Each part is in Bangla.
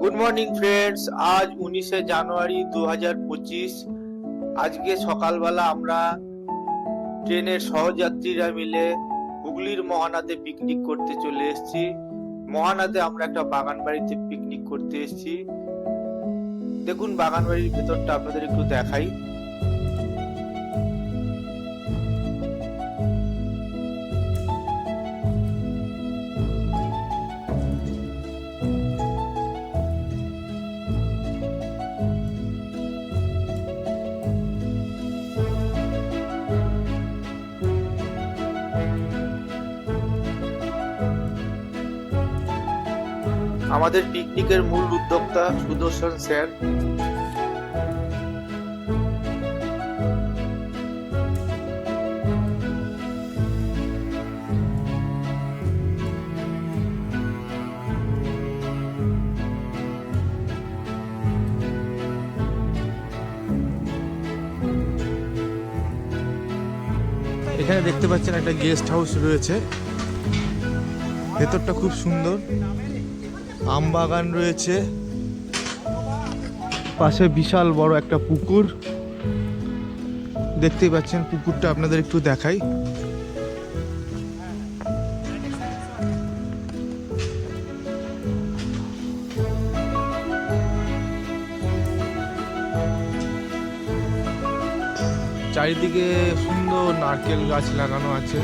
গুড মর্নিং ফ্রেন্ডস, আজ 19শে জানুয়ারি 2025। আজকে সকালবেলা আমরা ট্রেনের সহযাত্রীরা মিলে হুগলির মহানাদে পিকনিক করতে চলে এসেছি। মহানাদে আমরা একটা বাগান বাড়িতে পিকনিক করতে এসেছি। দেখুন বাগান বাড়ির ভেতরটা আপনাদের একটু দেখাই। আমাদের পিকনিকের মূল উদ্যোক্তা সুদর্শন স্যার। এখানে দেখতে পাচ্ছেন একটা গেস্ট হাউস রয়েছে, ভেতরটা খুব সুন্দর। আম বাগান রয়েছে, পাশে বিশাল বড় একটা পুকুর দেখতেই পাচ্ছেন। পুকুরটা আপনাদের একটু দেখাই। চারিদিকে সুন্দর নারকেল গাছ লাগানো আছে।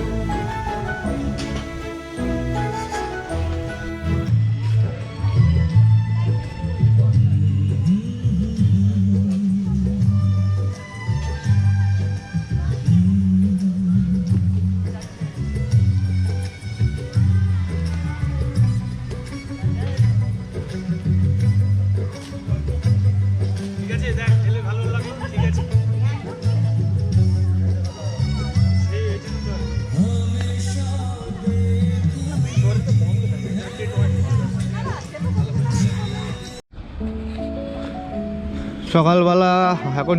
সকালবেলা এখন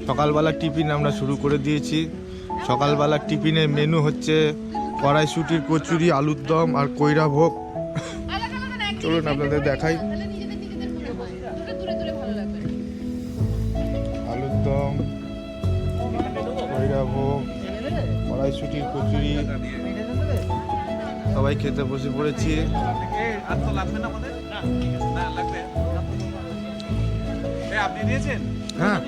সকালবেলা টিফিন আমরা শুরু করে দিয়েছি। সকালবেলা টিফিনের মেনু হচ্ছে কড়াইশুটির কচুরি, আলুর দম আর কইরা ভোগ। চলুন আপনাদের দেখাই। আলুর দম, কইরা ভোগ, কড়াইশুটির কচুরি, সবাই খেতে বসে পড়েছি। আপনি দিয়েছেন? হ্যাঁ,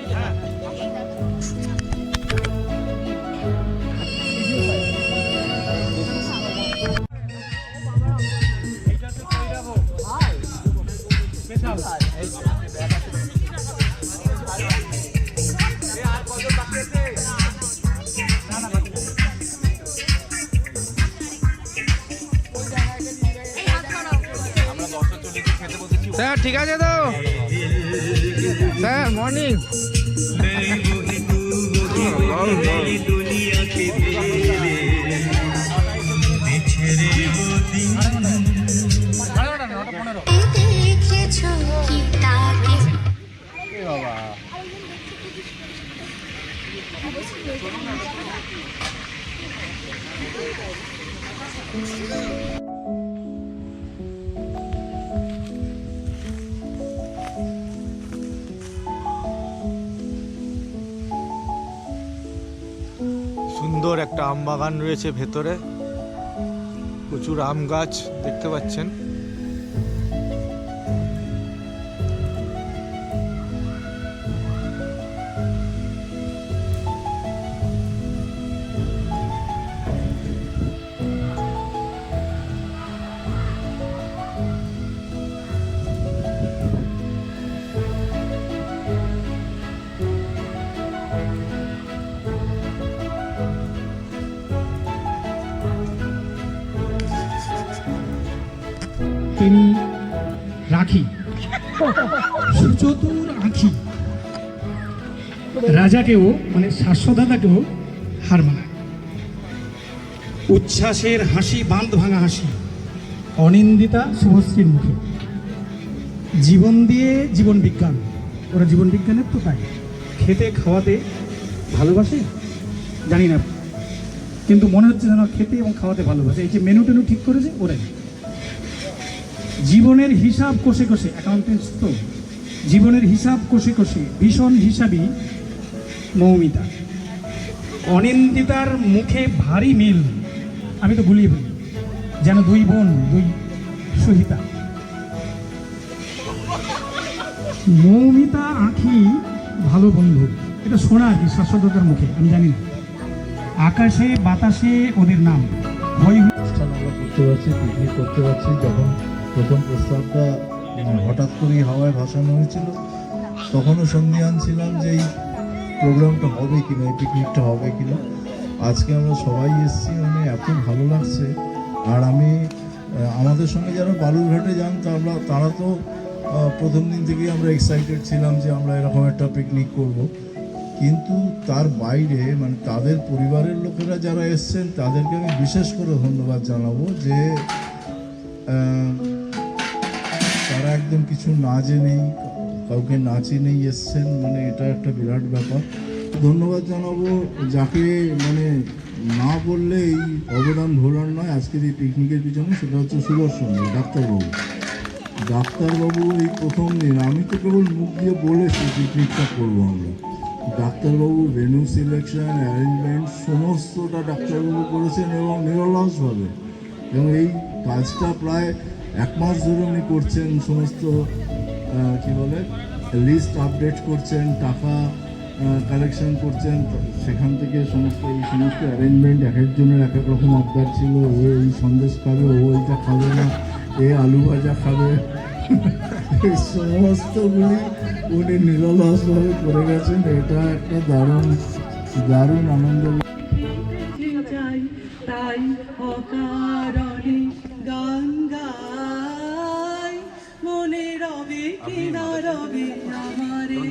স্যার ঠিক আছে তো স্যার? মর্নিং। সুন্দর একটা আম বাগান রয়েছে ভেতরে, প্রচুর আম গাছ দেখতে পাচ্ছেন। তিনি রাখি সুচতুর আঁখি রাজাকেও মানে শাশ্বদাদাকেও হার মানায়। উচ্ছ্বাসের হাসি, বাঁধ ভাঙা হাসি অনিন্দিতা শুভশ্রীর মুখে। জীবন দিয়ে জীবন বিজ্ঞান, ওরা জীবন বিজ্ঞানের তো তাই। খেতে খাওয়াতে ভালোবাসে জানি না, কিন্তু মনে হচ্ছে যেন খেতে এবং খাওয়াতে ভালোবাসে। এই যে মেনু টেনু ঠিক করেছে ওরাই। জীবনের হিসাব কষে কষে, অ্যাকাউন্টেন্টস তো, জীবনের হিসাব কষে কষে ভীষণ হিসাবী মৌমিতা। অনিন্দিতার মুখে ভারী মিল, আমি তো গুলিয়ে ফেলি, যেন দুই বোন, দুই সহিতা। মৌমিতা আঁখি ভালো বন্ধু, এটা শোনা আর কি শাশ্বততার মুখে, আমি জানি না। আকাশে বাতাসে ওদের নাম, হই হই। অনুষ্ঠান আমরা করতে পারছি, পিকনিক করতে পারছি। যখন প্রথম প্রস্তাবটা হঠাৎ করেই হাওয়ায় ভাসানো হয়েছিল, তখনও সন্দিহান ছিলাম যে এই প্রোগ্রামটা হবে কিনা, এই পিকনিকটা হবে কিনা। আজকে আমরা সবাই এসেছি, মানে এত ভালো লাগছে। আর আমি আমাদের সঙ্গে যারা বালুরঘাটে যান তারা তো প্রথম দিন থেকেই আমরা এক্সাইটেড ছিলাম যে আমরা এরকম একটা পিকনিক করব। কিন্তু তার বাইরে মানে তাদের পরিবারের লোকেরা যারা এসছেন তাদেরকে আমি বিশেষ করে ধন্যবাদ জানাবো যে তারা একদম কিছু না জেনেই, কাউকে না চিনেই এসছেন, মানে এটা একটা বিরাট ব্যাপার। ধন্যবাদ জানাবো যাকে মানে না বললে এই অবদান ভোলার নয় আজকের এই পিকনিকের পিছনে, সেটা হচ্ছে সুদর্শন ডাক্তারবাবু। ডাক্তারবাবু এই প্রথম দিন, আমি তো কেবল মুখ দিয়ে বলেছি পিকনিকটা করবো আমরা। ডাক্তারবাবু ভেন্যু সিলেকশন, অ্যারেঞ্জমেন্ট সমস্তটা ডাক্তারবাবু করেছেন এবং নিরলসভাবে, এবং এই কাজটা প্রায় 1 মাস ধরে উনি করছেন। সমস্ত কী বলে লিস্ট আপডেট করছেন, টাকা কালেকশন করছেন, সেখান থেকে এই সমস্ত অ্যারেঞ্জমেন্ট এক একজনের এক এক রকম আবদার ছিল। এই সন্দেশ খাবে, ও এইটা খাবে না, আলু ভাজা খাবে, এই সমস্তগুলি উনি নিরলসভাবে করে গেছেন। এটা একটা দারুণ আনন্দ। তাই অকারণে গান গাই, মনে রবে কিনা রবে আমারে।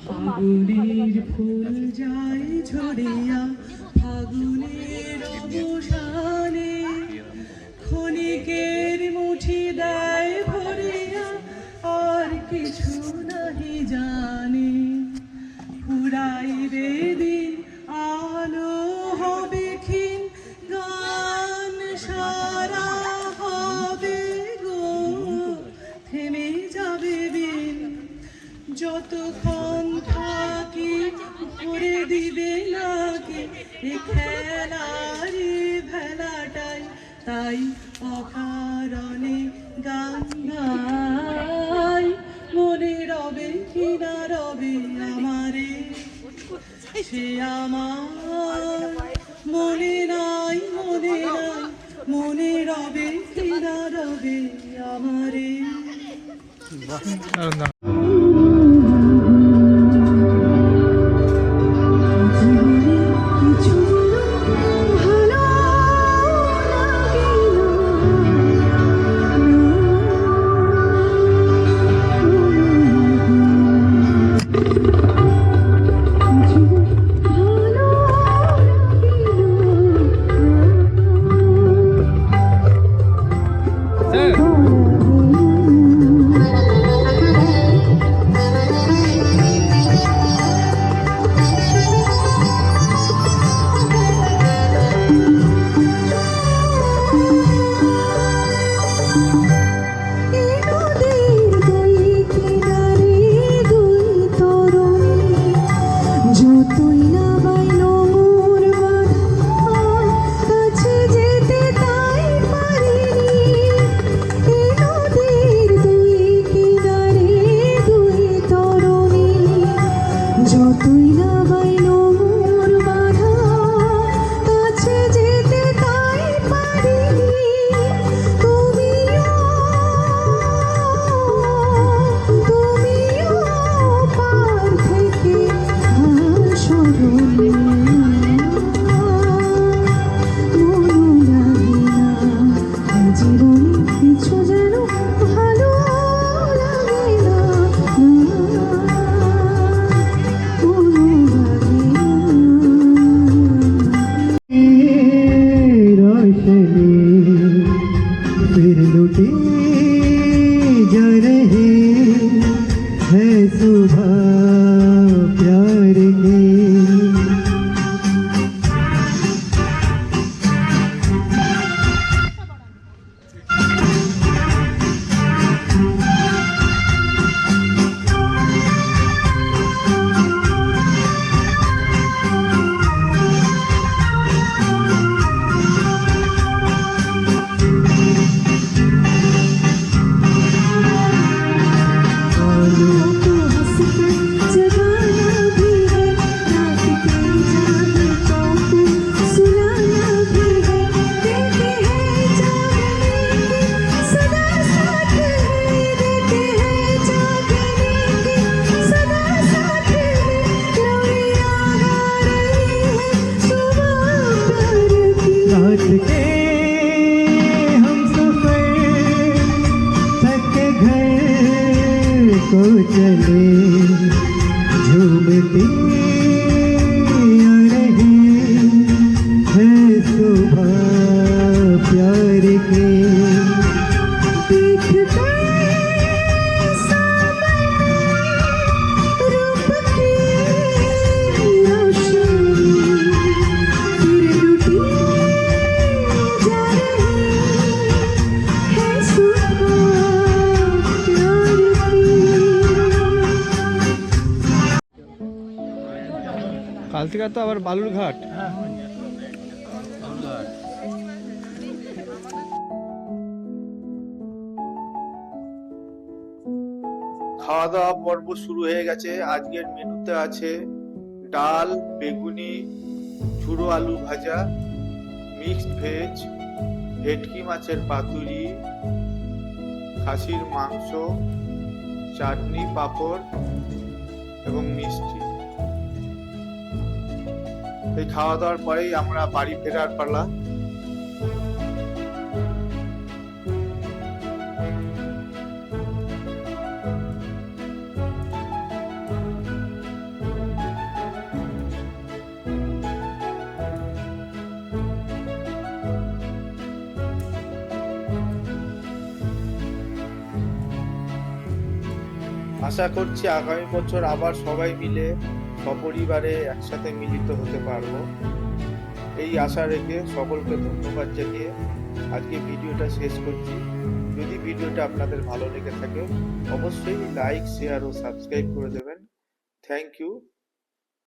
ফাগুনের ফুল যায় ঝরিয়া ফাগুনের অবসানে, ক্ষণিকের মুঠি দেয় ভরিয়া আর কিছু নাহি জানে। ফুরাইবে দিন আলো হবে ক্ষীণ, গান সারা হবে গো, থেমে যাবে বিন। যতক্ষণ থাকি ভরে দিবে নাকি এ খেলার ভেলাটাই, তাই অকারণে গান গাই, মনে রবে কিনা রবে আমারে। সে আমার মনে নাই, মনে নাই, মনে রবে কিনা রবে আমারে। को चले झूमते आ रहे हैं सुबह प्यार के কাল থেকে তো আবার বালুরঘাট। খাওয়া দাওয়া পর্ব শুরু হয়ে গেছে। আজকের মেনুতে আছে ডাল, বেগুনি, ঝুড়ো আলু ভাজা, মিক্সড ভেজ, ভেটকি মাছের পাতুরি, খাসির মাংস, চাটনি, পাঁপড় এবং মিষ্টি। এই খাওয়া দাওয়ার পরেই আমরা বাড়ি ফেরার পালা। আশা করছি আগামী বছর আবার সবাই মিলে সপরিবারে একসাথে মিলিত হতে পারবো, এই আশা রেখে সকলকে ধন্যবাদ জানিয়ে আজকে ভিডিওটা শেষ করছি। যদি ভিডিওটা আপনাদের ভালো লেগে থাকে অবশ্যই লাইক, শেয়ার ও সাবস্ক্রাইব করে দেবেন। Thank you.